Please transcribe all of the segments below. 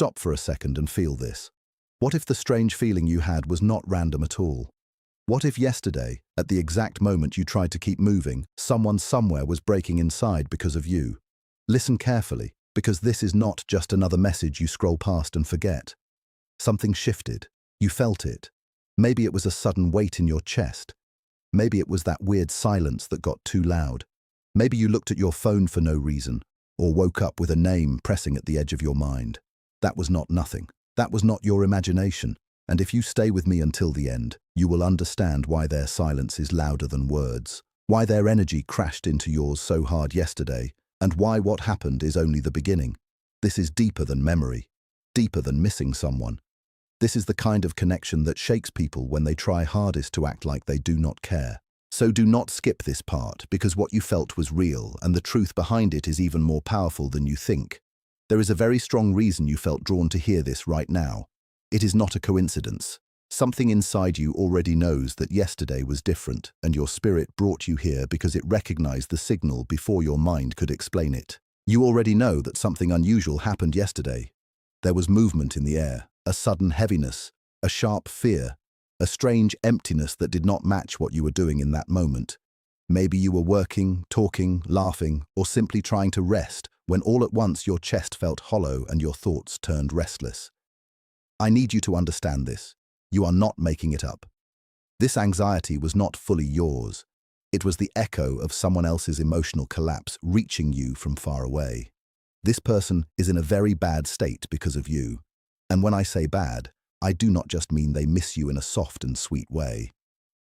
Stop for a second and feel this. What if the strange feeling you had was not random at all? What if yesterday, at the exact moment you tried to keep moving, someone somewhere was breaking inside because of you? Listen carefully, because this is not just another message you scroll past and forget. Something shifted. You felt it. Maybe it was a sudden weight in your chest. Maybe it was that weird silence that got too loud. Maybe you looked at your phone for no reason, or woke up with a name pressing at the edge of your mind. That was not nothing. That was not your imagination. And if you stay with me until the end, you will understand why their silence is louder than words, why their energy crashed into yours so hard yesterday, and why what happened is only the beginning. This is deeper than memory, deeper than missing someone. This is the kind of connection that shakes people when they try hardest to act like they do not care. So do not skip this part, because what you felt was real, and the truth behind it is even more powerful than you think. There is a very strong reason you felt drawn to hear this right now. It is not a coincidence. Something inside you already knows that yesterday was different, and your spirit brought you here because it recognized the signal before your mind could explain it. You already know that something unusual happened yesterday. There was movement in the air, a sudden heaviness, a sharp fear, a strange emptiness that did not match what you were doing in that moment. Maybe you were working, talking, laughing, or simply trying to rest, when all at once your chest felt hollow and your thoughts turned restless. I need you to understand this. You are not making it up. This anxiety was not fully yours. It was the echo of someone else's emotional collapse reaching you from far away. This person is in a very bad state because of you. And when I say bad, I do not just mean they miss you in a soft and sweet way.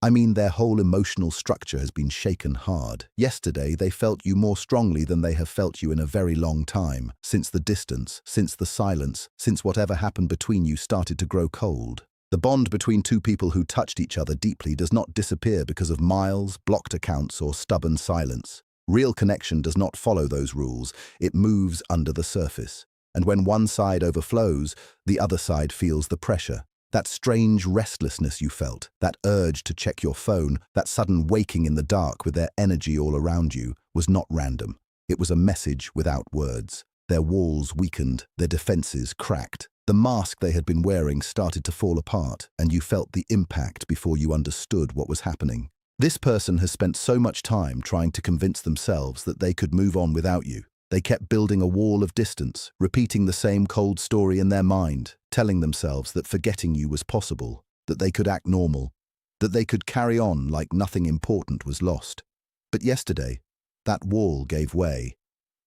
I mean their whole emotional structure has been shaken hard. Yesterday, they felt you more strongly than they have felt you in a very long time, since the distance, since the silence, since whatever happened between you started to grow cold. The bond between two people who touched each other deeply does not disappear because of miles, blocked accounts, or stubborn silence. Real connection does not follow those rules. It moves under the surface. And when one side overflows, the other side feels the pressure. That strange restlessness you felt, that urge to check your phone, that sudden waking in the dark with their energy all around you, was not random. It was a message without words. Their walls weakened, their defenses cracked. The mask they had been wearing started to fall apart, and you felt the impact before you understood what was happening. This person has spent so much time trying to convince themselves that they could move on without you. They kept building a wall of distance, repeating the same cold story in their mind, telling themselves that forgetting you was possible, that they could act normal, that they could carry on like nothing important was lost. But yesterday, that wall gave way.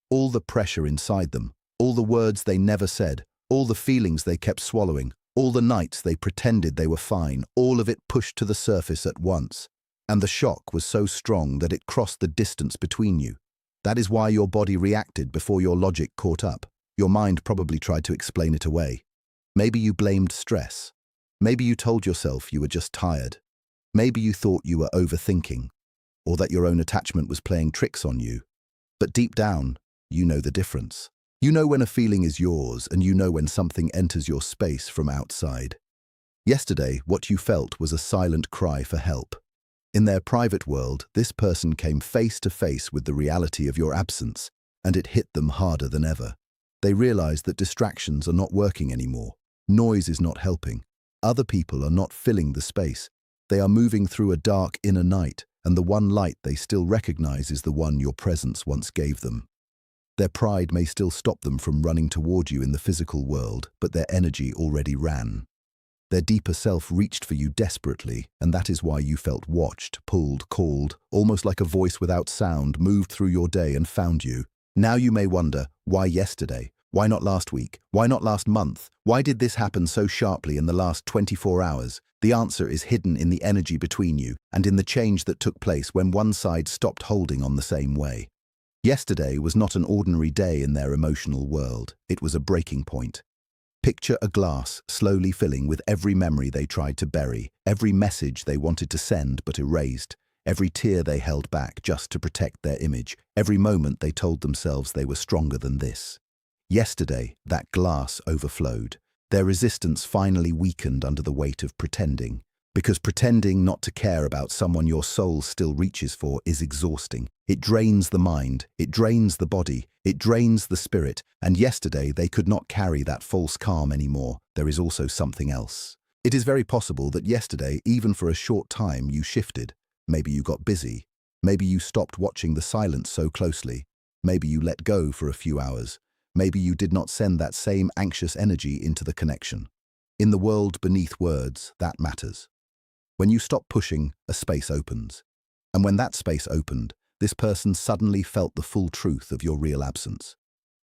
All the pressure inside them, all the words they never said, all the feelings they kept swallowing, all the nights they pretended they were fine, all of it pushed to the surface at once. And the shock was so strong that it crossed the distance between you. That is why your body reacted before your logic caught up. Your mind probably tried to explain it away. Maybe you blamed stress. Maybe you told yourself you were just tired. Maybe you thought you were overthinking, or that your own attachment was playing tricks on you. But deep down, you know the difference. You know when a feeling is yours, and you know when something enters your space from outside. Yesterday, what you felt was a silent cry for help. In their private world, this person came face to face with the reality of your absence, and it hit them harder than ever. They realized that distractions are not working anymore. Noise is not helping. Other people are not filling the space. They are moving through a dark inner night, and the one light they still recognize is the one your presence once gave them. Their pride may still stop them from running toward you in the physical world, but their energy already ran. Their deeper self reached for you desperately, and that is why you felt watched, pulled, called, almost like a voice without sound moved through your day and found you. Now you may wonder, why yesterday? Why not last week? Why not last month? Why did this happen so sharply in the last 24 hours? The answer is hidden in the energy between you and in the change that took place when one side stopped holding on the same way. Yesterday was not an ordinary day in their emotional world. It was a breaking point. Picture a glass slowly filling with every memory they tried to bury, every message they wanted to send but erased, every tear they held back just to protect their image, every moment they told themselves they were stronger than this. Yesterday, that glass overflowed. Their resistance finally weakened under the weight of pretending. Because pretending not to care about someone your soul still reaches for is exhausting. It drains the mind, it drains the body, it drains the spirit, and yesterday they could not carry that false calm anymore. There is also something else. It is very possible that yesterday, even for a short time, you shifted. Maybe you got busy. Maybe you stopped watching the silence so closely. Maybe you let go for a few hours. Maybe you did not send that same anxious energy into the connection. In the world beneath words, that matters. When you stop pushing, a space opens. And when that space opened, this person suddenly felt the full truth of your real absence.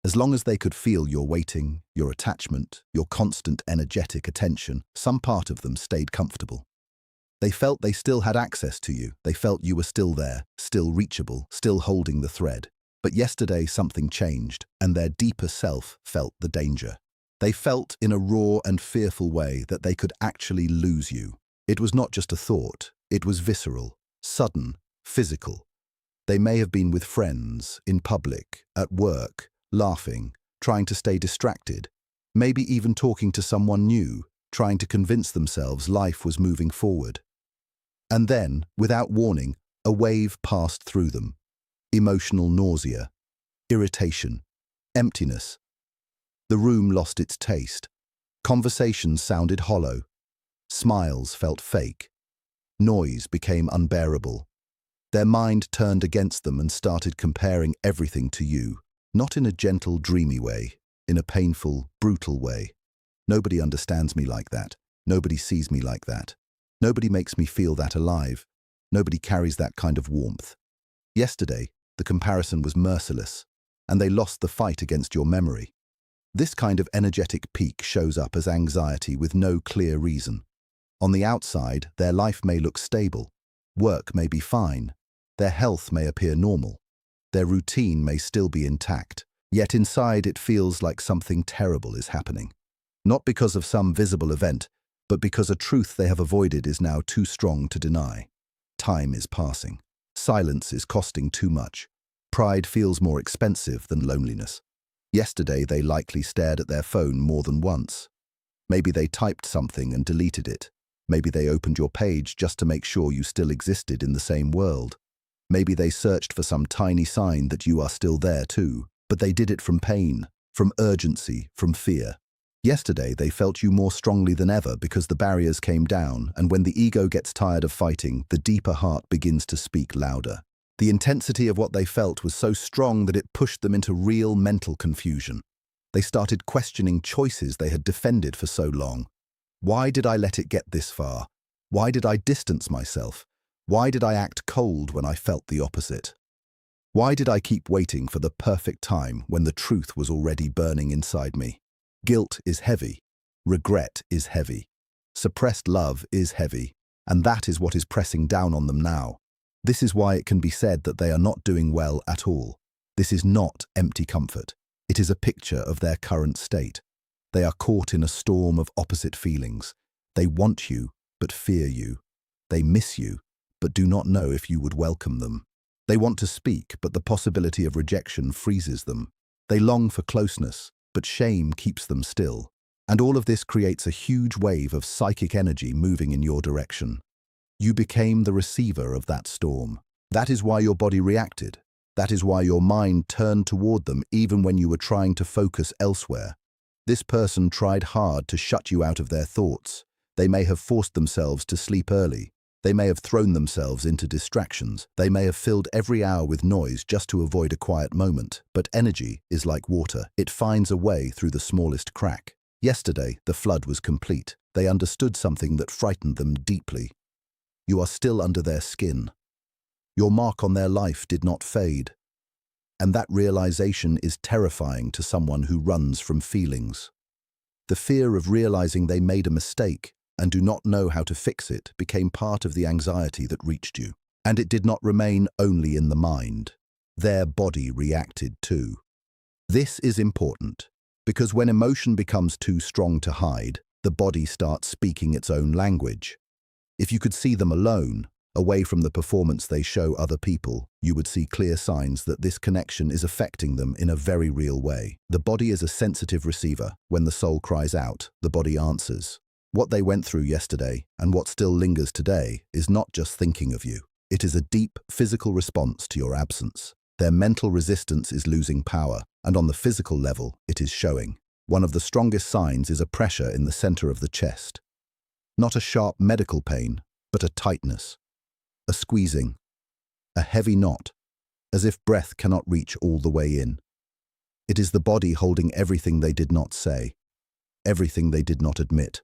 As long as they could feel your waiting, your attachment, your constant energetic attention, some part of them stayed comfortable. They felt they still had access to you. They felt you were still there, still reachable, still holding the thread. But yesterday something changed, and their deeper self felt the danger. They felt in a raw and fearful way that they could actually lose you. It was not just a thought, it was visceral, sudden, physical. They may have been with friends, in public, at work, laughing, trying to stay distracted, maybe even talking to someone new, trying to convince themselves life was moving forward. And then, without warning, a wave passed through them. Emotional nausea, irritation, emptiness. The room lost its taste. Conversations sounded hollow. Smiles felt fake. Noise became unbearable. Their mind turned against them and started comparing everything to you, not in a gentle, dreamy way, in a painful, brutal way. Nobody understands me like that. Nobody sees me like that. Nobody makes me feel that alive. Nobody carries that kind of warmth. Yesterday, the comparison was merciless, and they lost the fight against your memory. This kind of energetic peak shows up as anxiety with no clear reason. On the outside, their life may look stable. Work may be fine. Their health may appear normal. Their routine may still be intact. Yet inside it feels like something terrible is happening. Not because of some visible event, but because a truth they have avoided is now too strong to deny. Time is passing. Silence is costing too much. Pride feels more expensive than loneliness. Yesterday they likely stared at their phone more than once. Maybe they typed something and deleted it. Maybe they opened your page just to make sure you still existed in the same world. Maybe they searched for some tiny sign that you are still there too, but they did it from pain, from urgency, from fear. Yesterday they felt you more strongly than ever because the barriers came down, and when the ego gets tired of fighting, the deeper heart begins to speak louder. The intensity of what they felt was so strong that it pushed them into real mental confusion. They started questioning choices they had defended for so long. Why did I let it get this far? Why did I distance myself? Why did I act cold when I felt the opposite? Why did I keep waiting for the perfect time when the truth was already burning inside me? Guilt is heavy. Regret is heavy. Suppressed love is heavy. And that is what is pressing down on them now. This is why it can be said that they are not doing well at all. This is not empty comfort. It is a picture of their current state. They are caught in a storm of opposite feelings. They want you, but fear you. They miss you, but do not know if you would welcome them. They want to speak, but the possibility of rejection freezes them. They long for closeness, but shame keeps them still. And all of this creates a huge wave of psychic energy moving in your direction. You became the receiver of that storm. That is why your body reacted. That is why your mind turned toward them even when you were trying to focus elsewhere. This person tried hard to shut you out of their thoughts. They may have forced themselves to sleep early. They may have thrown themselves into distractions. They may have filled every hour with noise just to avoid a quiet moment. But energy is like water. It finds a way through the smallest crack. Yesterday, the flood was complete. They understood something that frightened them deeply. You are still under their skin. Your mark on their life did not fade. And that realization is terrifying to someone who runs from feelings. The fear of realizing they made a mistake and do not know how to fix it became part of the anxiety that reached you. And it did not remain only in the mind. Their body reacted too. This is important, because when emotion becomes too strong to hide, the body starts speaking its own language. If you could see them alone, away from the performance they show other people, you would see clear signs that this connection is affecting them in a very real way. The body is a sensitive receiver. When the soul cries out, the body answers. What they went through yesterday and what still lingers today is not just thinking of you. It is a deep physical response to your absence. Their mental resistance is losing power, and on the physical level, it is showing. One of the strongest signs is a pressure in the center of the chest. Not a sharp medical pain, but a tightness, a squeezing, a heavy knot, as if breath cannot reach all the way in. It is the body holding everything they did not say, everything they did not admit,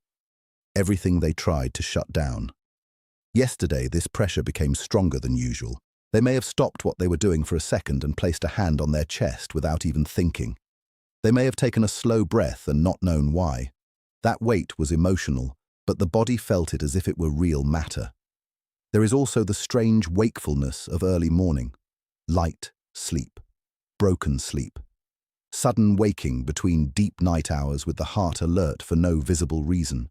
everything they tried to shut down. Yesterday, this pressure became stronger than usual. They may have stopped what they were doing for a second and placed a hand on their chest without even thinking. They may have taken a slow breath and not known why. That weight was emotional, but the body felt it as if it were real matter. There is also the strange wakefulness of early morning. Light sleep, broken sleep. Sudden waking between deep night hours with the heart alert for no visible reason.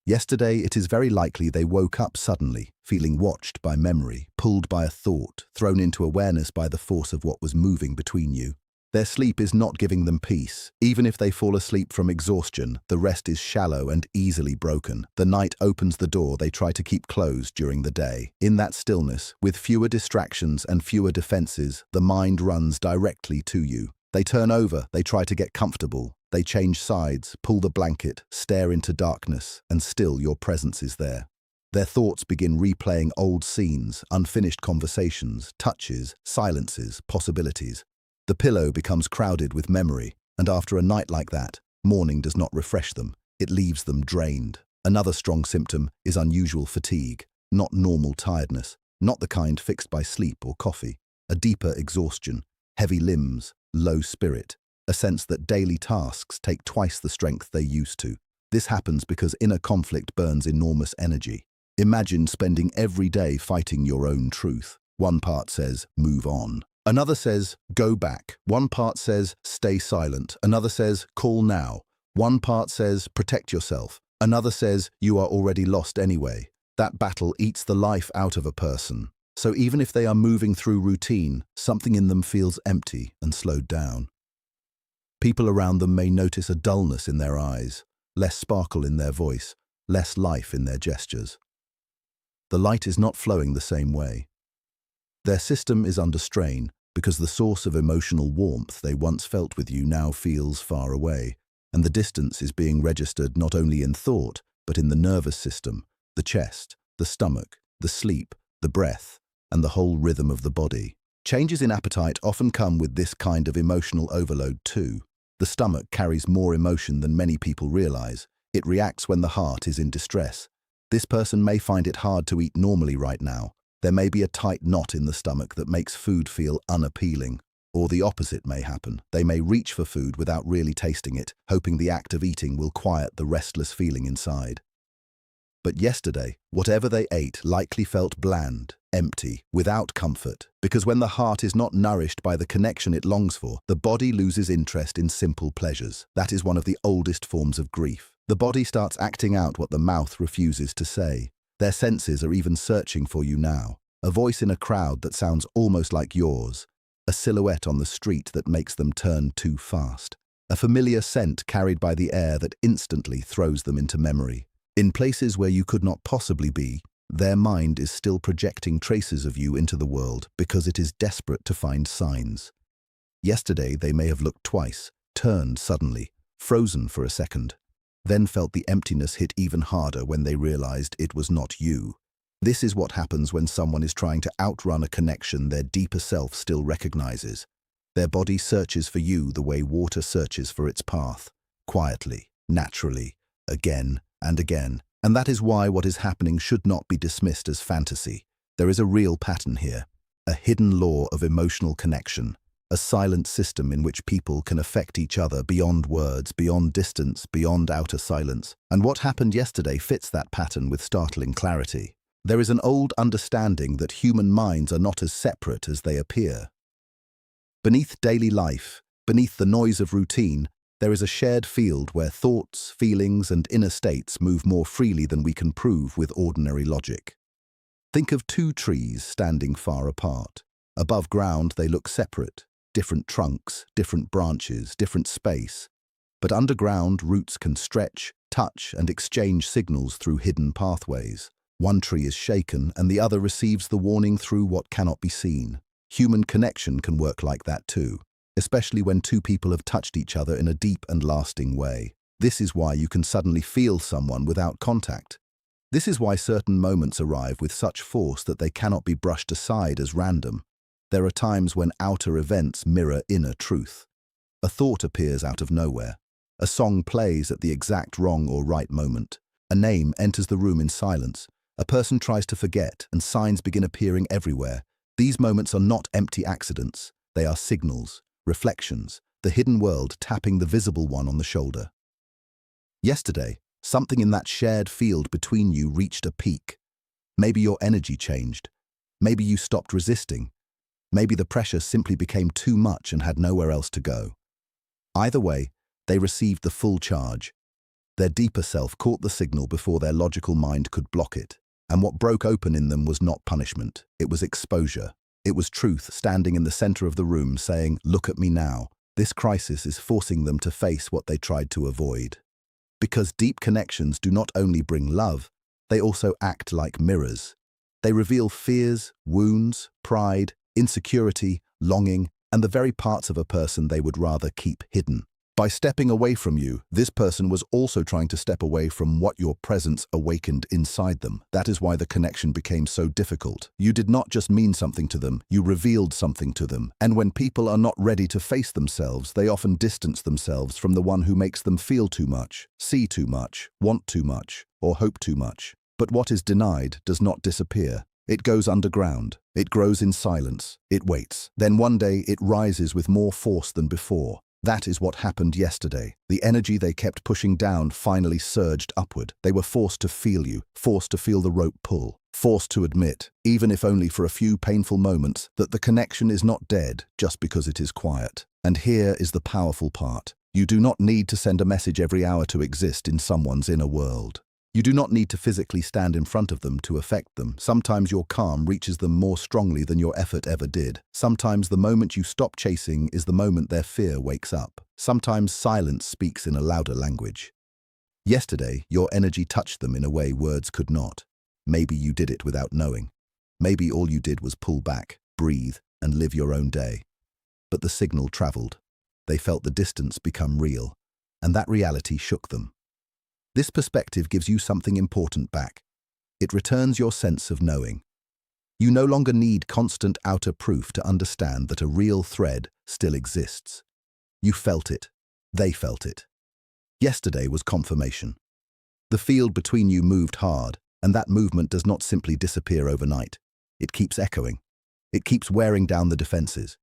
Yesterday, it is very likely they woke up suddenly, feeling watched by memory, pulled by a thought, thrown into awareness by the force of what was moving between you. Their sleep is not giving them peace. Even if they fall asleep from exhaustion, the rest is shallow and easily broken. The night opens the door they try to keep closed during the day. In that stillness, with fewer distractions and fewer defenses, the mind runs directly to you. They turn over, they try to get comfortable. They change sides, pull the blanket, stare into darkness, and still your presence is there. Their thoughts begin replaying old scenes, unfinished conversations, touches, silences, possibilities. The pillow becomes crowded with memory, and after a night like that, morning does not refresh them. It leaves them drained. Another strong symptom is unusual fatigue, not normal tiredness, not the kind fixed by sleep or coffee. A deeper exhaustion, heavy limbs, low spirit. A sense that daily tasks take twice the strength they used to. This happens because inner conflict burns enormous energy. Imagine spending every day fighting your own truth. One part says, move on. Another says, go back. One part says, stay silent. Another says, call now. One part says, protect yourself. Another says, you are already lost anyway. That battle eats the life out of a person. So even if they are moving through routine, something in them feels empty and slowed down. People around them may notice a dullness in their eyes, less sparkle in their voice, less life in their gestures. The light is not flowing the same way. Their system is under strain because the source of emotional warmth they once felt with you now feels far away, and the distance is being registered not only in thought, but in the nervous system, the chest, the stomach, the sleep, the breath, and the whole rhythm of the body. Changes in appetite often come with this kind of emotional overload too. The stomach carries more emotion than many people realize. It reacts when the heart is in distress. This person may find it hard to eat normally right now. There may be a tight knot in the stomach that makes food feel unappealing. Or the opposite may happen. They may reach for food without really tasting it, hoping the act of eating will quiet the restless feeling inside. But yesterday, whatever they ate likely felt bland, empty, without comfort, because when the heart is not nourished by the connection it longs for, the body loses interest in simple pleasures. That is one of the oldest forms of grief. The body starts acting out what the mouth refuses to say. Their senses are even searching for you now. A voice in a crowd that sounds almost like yours. A silhouette on the street that makes them turn too fast. A familiar scent carried by the air that instantly throws them into memory. In places where you could not possibly be, their mind is still projecting traces of you into the world because it is desperate to find signs. Yesterday they may have looked twice, turned suddenly, frozen for a second, then felt the emptiness hit even harder when they realized it was not you. This is what happens when someone is trying to outrun a connection their deeper self still recognizes. Their body searches for you the way water searches for its path, quietly, naturally, again and again. And that is why what is happening should not be dismissed as fantasy. There is a real pattern here, a hidden law of emotional connection, a silent system in which people can affect each other beyond words, beyond distance, beyond outer silence. And what happened yesterday fits that pattern with startling clarity. There is an old understanding that human minds are not as separate as they appear. Beneath daily life, beneath the noise of routine, there is a shared field where thoughts, feelings, and inner states move more freely than we can prove with ordinary logic. Think of two trees standing far apart. Above ground, they look separate, different trunks, different branches, different space. But underground, roots can stretch, touch, and exchange signals through hidden pathways. One tree is shaken, and the other receives the warning through what cannot be seen. Human connection can work like that too, especially when two people have touched each other in a deep and lasting way. This is why you can suddenly feel someone without contact. This is why certain moments arrive with such force that they cannot be brushed aside as random. There are times when outer events mirror inner truth. A thought appears out of nowhere. A song plays at the exact wrong or right moment. A name enters the room in silence. A person tries to forget, and signs begin appearing everywhere. These moments are not empty accidents. They are signals, reflections, the hidden world tapping the visible one on the shoulder. Yesterday, something in that shared field between you reached a peak. Maybe your energy changed. Maybe you stopped resisting. Maybe the pressure simply became too much and had nowhere else to go. Either way, they received the full charge. Their deeper self caught the signal before their logical mind could block it. And what broke open in them was not punishment. It was exposure. It was truth standing in the center of the room saying, "Look at me now." This crisis is forcing them to face what they tried to avoid. Because deep connections do not only bring love, they also act like mirrors. They reveal fears, wounds, pride, insecurity, longing, and the very parts of a person they would rather keep hidden. By stepping away from you, this person was also trying to step away from what your presence awakened inside them. That is why the connection became so difficult. You did not just mean something to them, you revealed something to them. And when people are not ready to face themselves, they often distance themselves from the one who makes them feel too much, see too much, want too much, or hope too much. But what is denied does not disappear. It goes underground. It grows in silence. It waits. Then one day it rises with more force than before. That is what happened yesterday. The energy they kept pushing down finally surged upward. They were forced to feel you, forced to feel the rope pull, forced to admit, even if only for a few painful moments, that the connection is not dead just because it is quiet. And here is the powerful part. You do not need to send a message every hour to exist in someone's inner world. You do not need to physically stand in front of them to affect them. Sometimes your calm reaches them more strongly than your effort ever did. Sometimes the moment you stop chasing is the moment their fear wakes up. Sometimes silence speaks in a louder language. Yesterday, your energy touched them in a way words could not. Maybe you did it without knowing. Maybe all you did was pull back, breathe, and live your own day. But the signal traveled. They felt the distance become real, and that reality shook them. This perspective gives you something important back. It returns your sense of knowing. You no longer need constant outer proof to understand that a real thread still exists. You felt it. They felt it. Yesterday was confirmation. The field between you moved hard, and that movement does not simply disappear overnight. It keeps echoing. It keeps wearing down the defenses.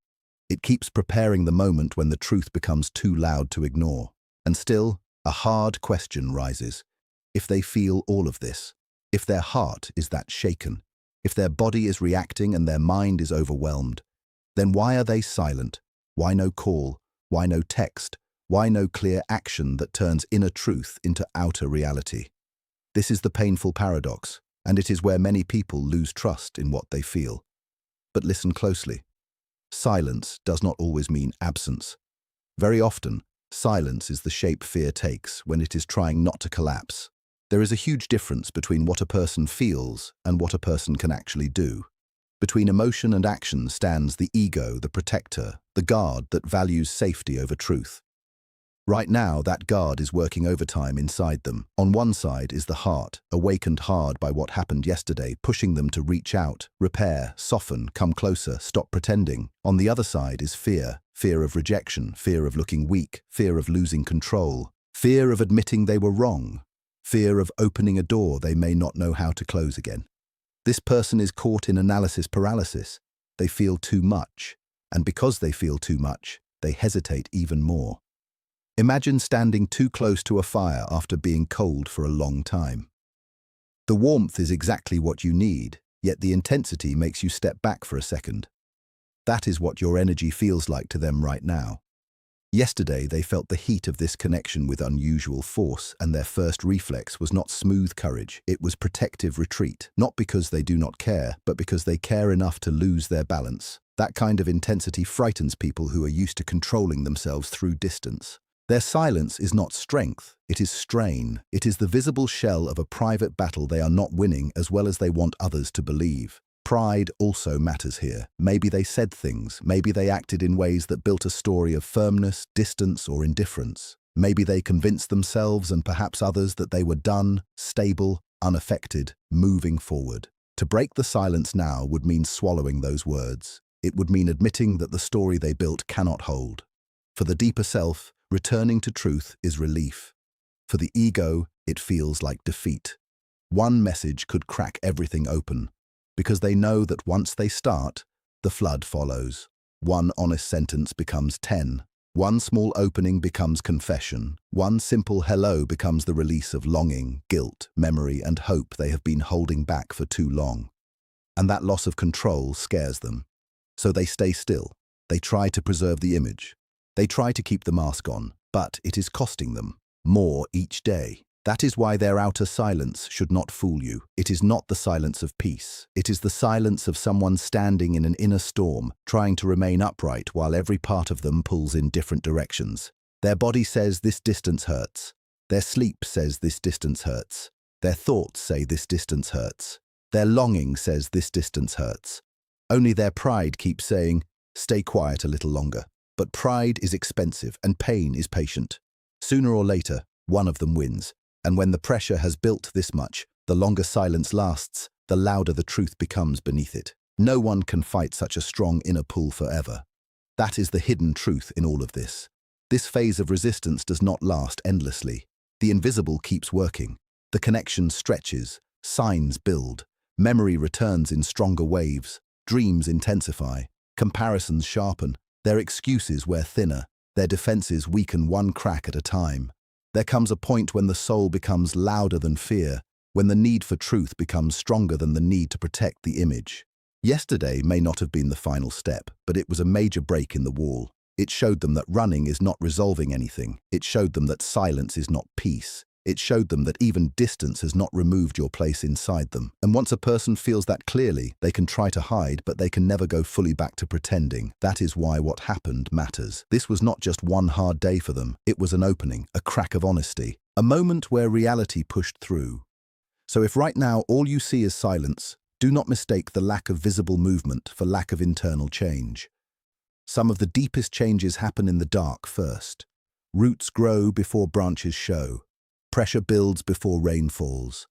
It keeps preparing the moment when the truth becomes too loud to ignore. And still, a hard question rises. If they feel all of this, if their heart is that shaken, if their body is reacting and their mind is overwhelmed, then why are they silent? Why no call? Why no text? Why no clear action that turns inner truth into outer reality? This is the painful paradox, and it is where many people lose trust in what they feel. But listen closely. Silence does not always mean absence. Very often, silence is the shape fear takes when it is trying not to collapse. There is a huge difference between what a person feels and what a person can actually do. Between emotion and action stands the ego, the protector, the guard that values safety over truth. Right now, that guard is working overtime inside them. On one side is the heart, awakened hard by what happened yesterday, pushing them to reach out, repair, soften, come closer, stop pretending. On the other side is fear, fear of rejection, fear of looking weak, fear of losing control, fear of admitting they were wrong, fear of opening a door they may not know how to close again. This person is caught in analysis paralysis. They feel too much, and because they feel too much, they hesitate even more. Imagine standing too close to a fire after being cold for a long time. The warmth is exactly what you need, yet the intensity makes you step back for a second. That is what your energy feels like to them right now. Yesterday, they felt the heat of this connection with unusual force, and their first reflex was not smooth courage, it was protective retreat, not because they do not care, but because they care enough to lose their balance. That kind of intensity frightens people who are used to controlling themselves through distance. Their silence is not strength, it is strain. It is the visible shell of a private battle they are not winning as well as they want others to believe. Pride also matters here. Maybe they said things, maybe they acted in ways that built a story of firmness, distance, or indifference. Maybe they convinced themselves and perhaps others that they were done, stable, unaffected, moving forward. To break the silence now would mean swallowing those words. It would mean admitting that the story they built cannot hold. For the deeper self, returning to truth is relief. For the ego, it feels like defeat. One message could crack everything open, because they know that once they start, the flood follows. One honest sentence becomes 10. One small opening becomes confession. One simple hello becomes the release of longing, guilt, memory, and hope they have been holding back for too long. And that loss of control scares them. So they stay still. They try to preserve the image. They try to keep the mask on, but it is costing them more each day. That is why their outer silence should not fool you. It is not the silence of peace. It is the silence of someone standing in an inner storm, trying to remain upright while every part of them pulls in different directions. Their body says this distance hurts. Their sleep says this distance hurts. Their thoughts say this distance hurts. Their longing says this distance hurts. Only their pride keeps saying, stay quiet a little longer. But pride is expensive and pain is patient. Sooner or later, one of them wins. And when the pressure has built this much, the longer silence lasts, the louder the truth becomes beneath it. No one can fight such a strong inner pull forever. That is the hidden truth in all of this. This phase of resistance does not last endlessly. The invisible keeps working. The connection stretches, signs build, memory returns in stronger waves, dreams intensify, comparisons sharpen, their excuses wear thinner, their defenses weaken one crack at a time. There comes a point when the soul becomes louder than fear, when the need for truth becomes stronger than the need to protect the image. Yesterday may not have been the final step, but it was a major break in the wall. It showed them that running is not resolving anything. It showed them that silence is not peace. It showed them that even distance has not removed your place inside them. And once a person feels that clearly, they can try to hide, but they can never go fully back to pretending. That is why what happened matters. This was not just one hard day for them. It was an opening, a crack of honesty, a moment where reality pushed through. So if right now all you see is silence, do not mistake the lack of visible movement for lack of internal change. Some of the deepest changes happen in the dark first. Roots grow before branches show. Pressure builds before rain falls.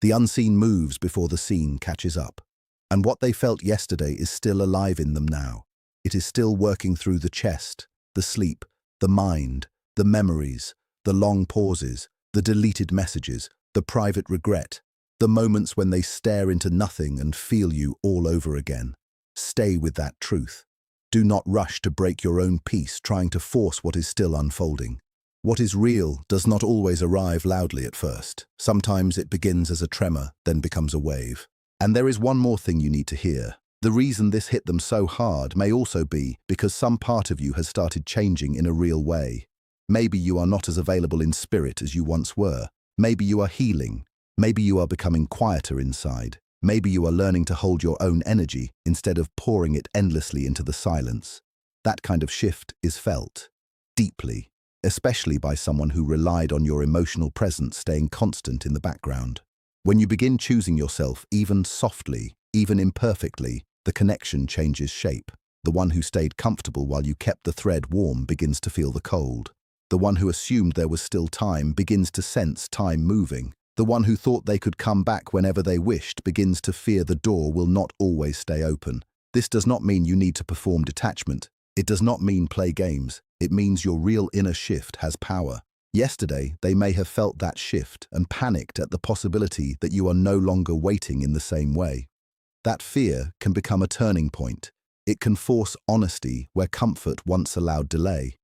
The unseen moves before the seen catches up. And what they felt yesterday is still alive in them now. It is still working through the chest, the sleep, the mind, the memories, the long pauses, the deleted messages, the private regret, the moments when they stare into nothing and feel you all over again. Stay with that truth. Do not rush to break your own peace trying to force what is still unfolding. What is real does not always arrive loudly at first. Sometimes it begins as a tremor, then becomes a wave. And there is one more thing you need to hear. The reason this hit them so hard may also be because some part of you has started changing in a real way. Maybe you are not as available in spirit as you once were. Maybe you are healing. Maybe you are becoming quieter inside. Maybe you are learning to hold your own energy instead of pouring it endlessly into the silence. That kind of shift is felt deeply, especially by someone who relied on your emotional presence staying constant in the background. When you begin choosing yourself, even softly, even imperfectly, the connection changes shape. The one who stayed comfortable while you kept the thread warm begins to feel the cold. The one who assumed there was still time begins to sense time moving. The one who thought they could come back whenever they wished begins to fear the door will not always stay open. This does not mean you need to perform detachment. It does not mean play games. It means your real inner shift has power. Yesterday, they may have felt that shift and panicked at the possibility that you are no longer waiting in the same way. That fear can become a turning point. It can force honesty where comfort once allowed delay.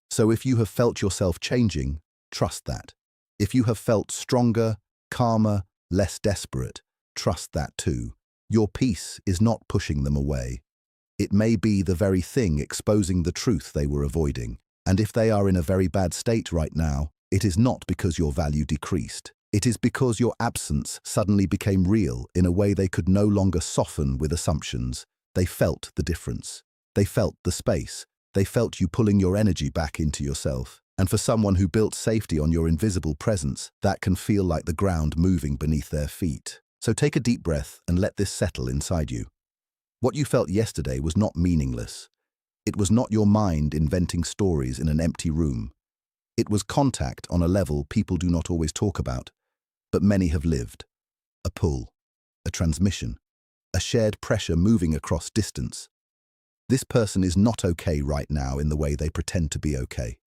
So if you have felt yourself changing, trust that. If you have felt stronger, calmer, less desperate, trust that too. Your peace is not pushing them away. It may be the very thing exposing the truth they were avoiding. And if they are in a very bad state right now, it is not because your value decreased. It is because your absence suddenly became real in a way they could no longer soften with assumptions. They felt the difference. They felt the space. They felt you pulling your energy back into yourself. And for someone who built safety on your invisible presence, that can feel like the ground moving beneath their feet. So take a deep breath and let this settle inside you. What you felt yesterday was not meaningless. It was not your mind inventing stories in an empty room. It was contact on a level people do not always talk about, but many have lived. A pull, a transmission, a shared pressure moving across distance. This person is not okay right now in the way they pretend to be okay.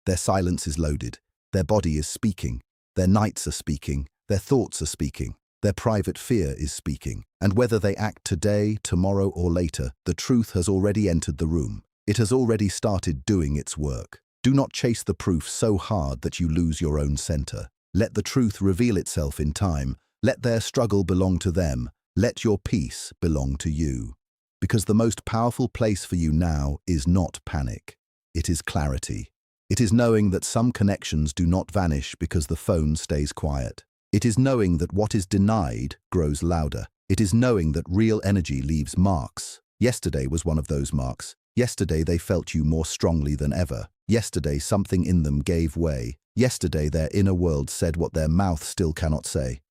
Their silence is loaded. Their body is speaking. Their nights are speaking. Their thoughts are speaking. Their private fear is speaking. And whether they act today, tomorrow, or later, the truth has already entered the room. It has already started doing its work. Do not chase the proof so hard that you lose your own center. Let the truth reveal itself in time. Let their struggle belong to them. Let your peace belong to you. Because the most powerful place for you now is not panic. It is clarity. It is knowing that some connections do not vanish because the phone stays quiet. It is knowing that what is denied grows louder. It is knowing that real energy leaves marks. Yesterday was one of those marks. Yesterday they felt you more strongly than ever. Yesterday something in them gave way. Yesterday their inner world said what their mouth still cannot say.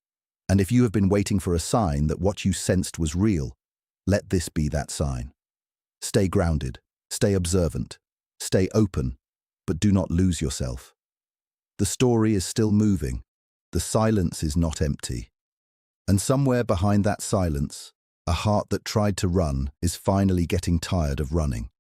And if you have been waiting for a sign that what you sensed was real, let this be that sign. Stay grounded, stay observant, stay open, but do not lose yourself. The story is still moving. The silence is not empty. And somewhere behind that silence, a heart that tried to run is finally getting tired of running.